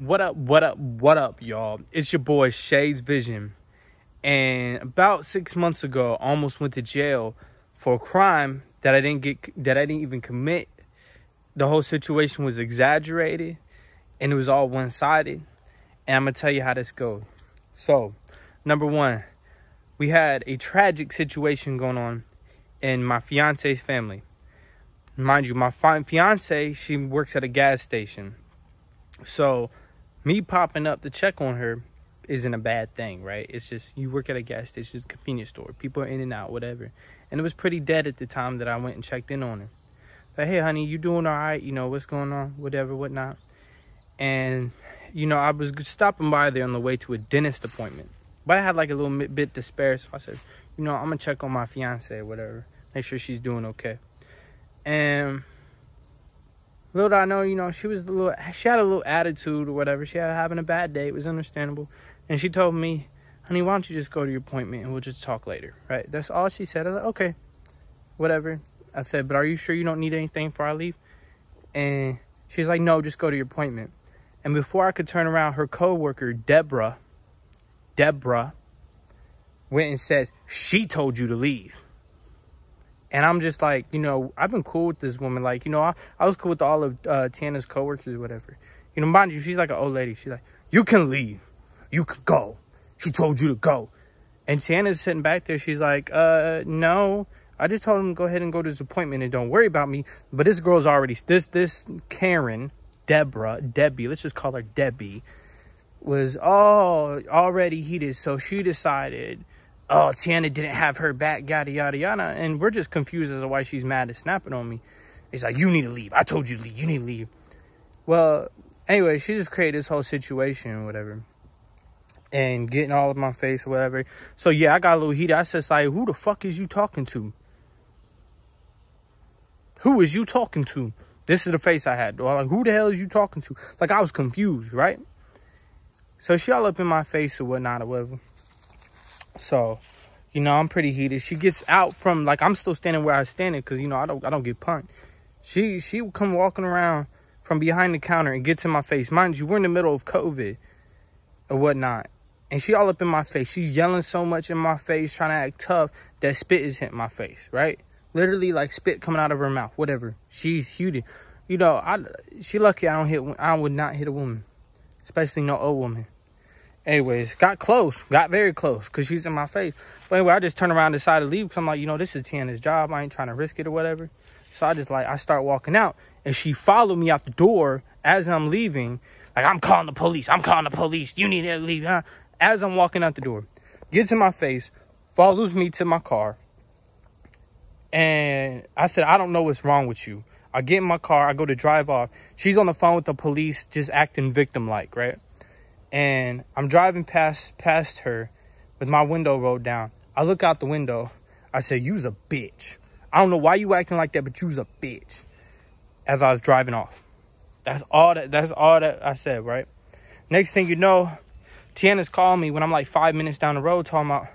What up, y'all? It's your boy Shades Vision. And about 6 months ago, I almost went to jail for a crime that I didn't even commit. The whole situation was exaggerated and it was all one-sided. And I'm gonna tell you how this goes. So, number one, we had a tragic situation going on in my fiance's family. Mind you, my fiance, she works at a gas station. So, me popping up to check on her isn't a bad thing, right? It's just, you work at a gas station, it's a convenience store. People are in and out, whatever. And it was pretty dead at the time that I went and checked in on her. So, hey, honey, you doing all right? You know, what's going on? Whatever, whatnot. And, you know, I was stopping by there on the way to a dentist appointment. But I had like a little bit to spare. So I said, you know, I'm going to check on my fiance or whatever. Make sure she's doing okay. And little did I know, you know, she had a little attitude or whatever. She had having a bad day. It was understandable. And she told me, honey, why don't you just go to your appointment and we'll just talk later, right? That's all she said. I was like, okay, whatever. I said, but are you sure you don't need anything before I leave? And she's like, no, just go to your appointment. And before I could turn around, her coworker, Deborah, went and said, she told you to leave. And I'm just like, you know, I've been cool with this woman. Like, you know, I was cool with all of Tiana's coworkers or whatever. You know, mind you, she's like an old lady. She's like, you can leave. You can go. She told you to go. And Tiana's sitting back there. She's like, no. I just told him to go ahead and go to his appointment and don't worry about me. But this girl's already, this Karen, Debbie, let's just call her Debbie, was already heated. So she decided, oh, Tiana didn't have her back, yada, yada, yada. And we're just confused as to why she's mad and snapping on me. It's like, you need to leave. I told you to leave. You need to leave. Well, anyway, she just created this whole situation or whatever. And getting all in my face or whatever. So, yeah, I got a little heated. I said, like, who the fuck is you talking to? Who is you talking to? This is the face I had. Like, who the hell is you talking to? Like, I was confused, right? So, she all up in my face or whatnot or whatever. So, you know, I'm pretty heated. She gets out from, like, I'm still standing where I was standing because, you know, I don't get punked. She would come walking around from behind the counter and gets in my face. Mind you, we're in the middle of COVID or whatnot. And she all up in my face. She's yelling so much in my face, trying to act tough, that spit is hitting my face, right? Literally, like, spit coming out of her mouth, whatever. She's heated. You know, she lucky I would not hit a woman, especially no old woman. Anyways, got very close, because she's in my face. But anyway, I just turned around and decided to leave, because I'm like, you know, this is Tiana's job. I ain't trying to risk it or whatever. So I start walking out, and she followed me out the door as I'm leaving. Like, I'm calling the police. You need to leave, huh? As I'm walking out the door, gets in my face, follows me to my car. And I said, I don't know what's wrong with you. I get in my car. I go to drive off. She's on the phone with the police, just acting victim-like, right? And I'm driving past her with my window rolled down. I look out the window. I said, you's a bitch. I don't know why you acting like that, but you's a bitch. As I was driving off. That's all that I said, right? Next thing you know, Tiana's calling me when I'm like 5 minutes down the road talking about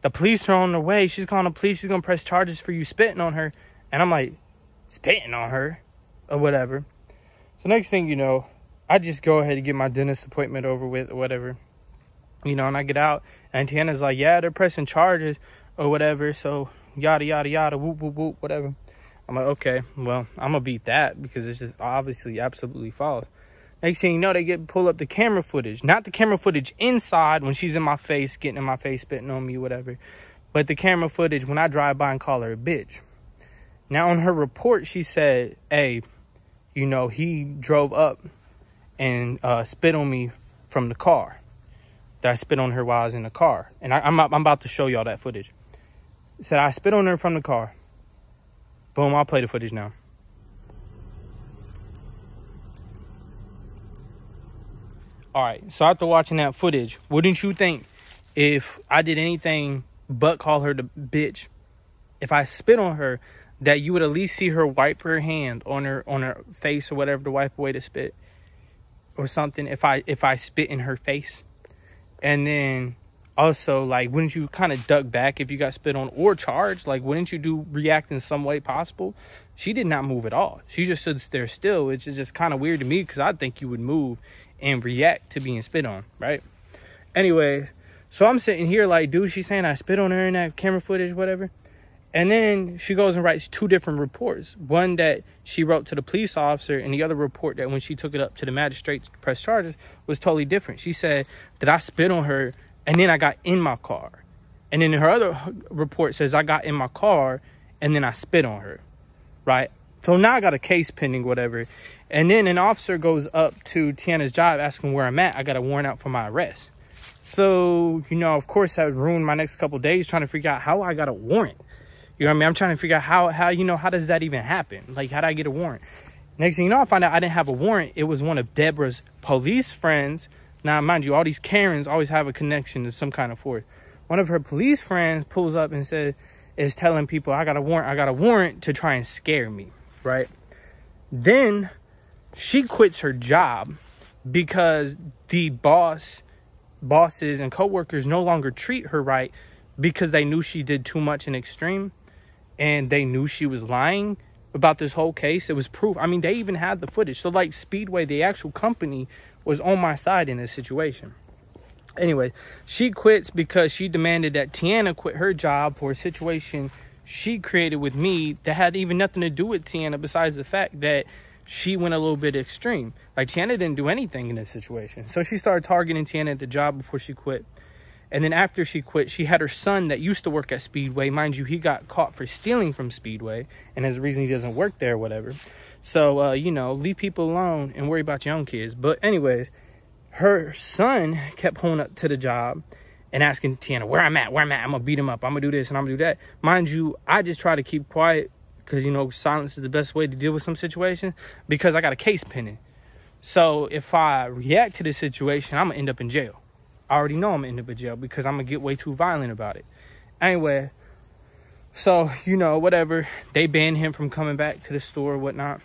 the police are on their way. She's calling the police. She's going to press charges for you spitting on her. And I'm like, spitting on her? Or whatever. So next thing you know, I just go ahead and get my dentist appointment over with or whatever. You know, and I get out. And Tiana's like, yeah, they're pressing charges or whatever. So yada, yada, yada, whoop, whoop, whoop, whatever. I'm like, okay, well, I'm going to beat that because it's just obviously absolutely false. Next thing you know, they pull up the camera footage. Not the camera footage inside when she's in my face, getting in my face, spitting on me, whatever. But the camera footage when I drive by and call her a bitch. Now, on her report, she said, hey, you know, he drove up and spit on me from the car. That I spit on her while I was in the car. And I'm about to show y'all that footage. Said I spit on her from the car. Boom, I'll play the footage now. All right, so after watching that footage, wouldn't you think if I did anything but call her the bitch, if I spit on her, that you would at least see her wipe her hand on her face or whatever to wipe away the spit or something if I spit in her face? And then also, like, wouldn't you kind of duck back if you got spit on or charged? Like, wouldn't you react in some way possible? She did not move at all. She just stood there still, which is just kind of weird to me because I think you would move and react to being spit on, right? Anyway, so I'm sitting here like, dude, she's saying I spit on her in that camera footage, whatever. And then she goes and writes 2 different reports. One that she wrote to the police officer, and the other report that when she took it up to the magistrate to press charges was totally different. She said that I spit on her and then I got in my car. And then her other report says I got in my car and then I spit on her, right? So now I got a case pending, whatever. And then an officer goes up to Tiana's job asking where I'm at. I got a warrant out for my arrest. So, you know, of course, that ruined my next couple of days trying to figure out how I got a warrant. You know what I mean? I'm trying to figure out how you know, how does that even happen? Like, how did I get a warrant? Next thing you know, I find out I didn't have a warrant. It was one of Deborah's police friends. Now, mind you, all these Karens always have a connection to some kind of force. One of her police friends pulls up and is telling people, I got a warrant to try and scare me, right? Then she quits her job because the bosses and coworkers no longer treat her right because they knew she did too much in extreme. And they knew she was lying about this whole case. It was proof. I mean, they even had the footage. So, like, Speedway, the actual company, was on my side in this situation. Anyway, she quits because she demanded that Tiana quit her job for a situation she created with me that had even nothing to do with Tiana besides the fact that she went a little bit extreme. Like, Tiana didn't do anything in this situation. So she started targeting Tiana at the job before she quit. And then after she quit, she had her son that used to work at Speedway. Mind you, he got caught for stealing from Speedway. And as a reason he doesn't work there or whatever. So, you know, leave people alone and worry about your own kids. But anyways, her son kept pulling up to the job and asking Tiana, where I'm at. I'm going to beat him up. I'm going to do this and I'm going to do that. Mind you, I just try to keep quiet because, you know, silence is the best way to deal with some situations because I got a case pending. So if I react to this situation, I'm going to end up in jail. I already know I'm going to end up in jail because I'm going to get way too violent about it. Anyway, so, you know, whatever. They banned him from coming back to the store or whatnot.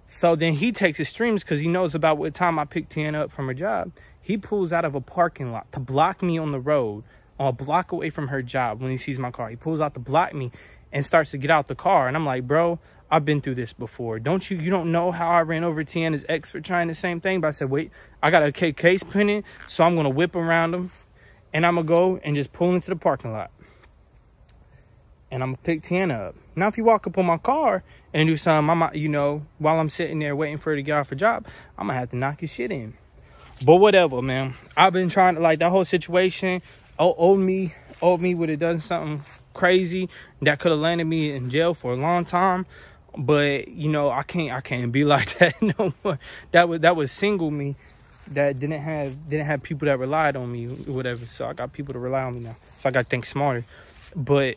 So then he takes his streams because he knows about what time I picked Tiana up from her job. He pulls out of a parking lot to block me on the road, a block away from her job when he sees my car. He pulls out to block me and starts to get out the car. And I'm like, bro, I've been through this before. You don't know how I ran over Tiana's ex for trying the same thing? But I said, wait, I got a case pending, so I'm going to whip around him. And I'm going to go and just pull into the parking lot. And I'm going to pick Tiana up. Now, if you walk up on my car and do something, you know, while I'm sitting there waiting for her to get off her job, I'm going to have to knock his shit in. But whatever, man. I've been trying to, like, that whole situation owed me would have done something crazy that could have landed me in jail for a long time. But, you know, I can't be like that no more. That was single me that didn't have people that relied on me or whatever. So I got people to rely on me now. So I got to think smarter. But,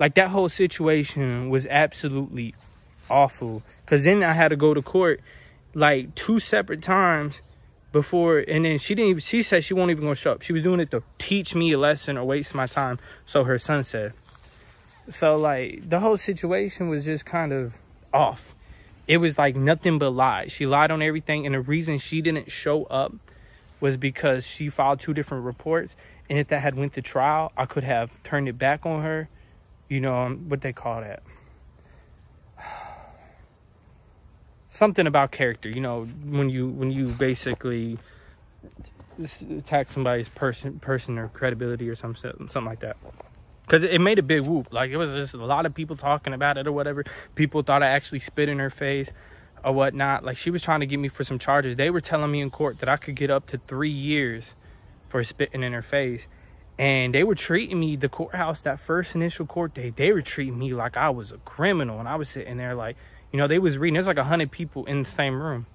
like, that whole situation was absolutely awful. Because then I had to go to court, like, 2 separate times before. And then she said she won't even go show up. She was doing it to teach me a lesson or waste my time. So her son said. So, like, the whole situation was just kind of off. It was like nothing but lies. She lied on everything. And the reason she didn't show up was because she filed 2 different reports. And if that had went to trial, I could have turned it back on her. You know, what they call that? Something about character. You know, when you basically attack somebody's person or credibility or something like that. Because it made a big whoop. Like, it was just a lot of people talking about it or whatever. People thought I actually spit in her face or whatnot. Like, she was trying to get me for some charges. They were telling me in court that I could get up to 3 years for spitting in her face. And they were treating me, the courthouse, that first initial court day, they were treating me like I was a criminal. And I was sitting there like, you know, they was reading. There's like 100 people in the same room.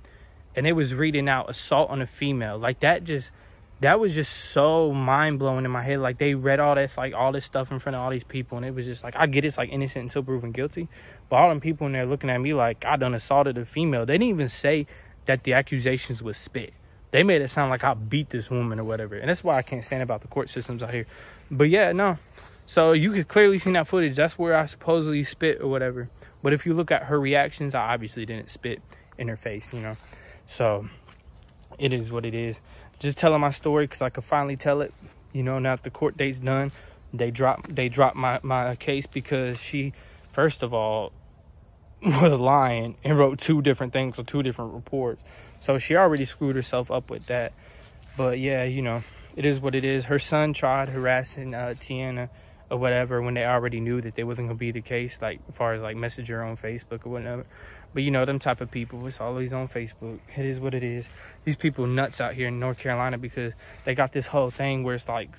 And they was reading out assault on a female. Like, that was just so mind-blowing in my head. Like, they read all this stuff in front of all these people. And it was just like, I get it's like innocent until proven guilty. But all them people in there looking at me like I done assaulted a female. They didn't even say that the accusations was spit. They made it sound like I beat this woman or whatever. And that's why I can't stand about the court systems out here. But yeah, no. So you could clearly see that footage. That's where I supposedly spit or whatever. But if you look at her reactions, I obviously didn't spit in her face, you know. So it is what it is. Just telling my story because I could finally tell it. You know, now that the court date's done, they dropped my case because she, first of all, was lying and wrote 2 different things or 2 different reports. So she already screwed herself up with that. But yeah, you know, it is what it is. Her son tried harassing Tiana or whatever when they already knew that they wasn't gonna be the case, like as far as like messenger on Facebook or whatever. But you know, them type of people, it's always on Facebook. It is what it is. These people nuts out here in North Carolina because they got this whole thing where it's like,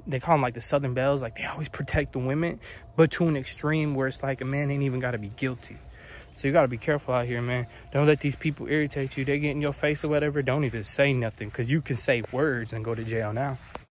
they call them like the Southern Belles, like they always protect the women, but to an extreme where it's like a man ain't even got to be guilty. So you got to be careful out here, man. Don't let these people irritate you. They get in your face or whatever. Don't even say nothing, because you can say words and go to jail now.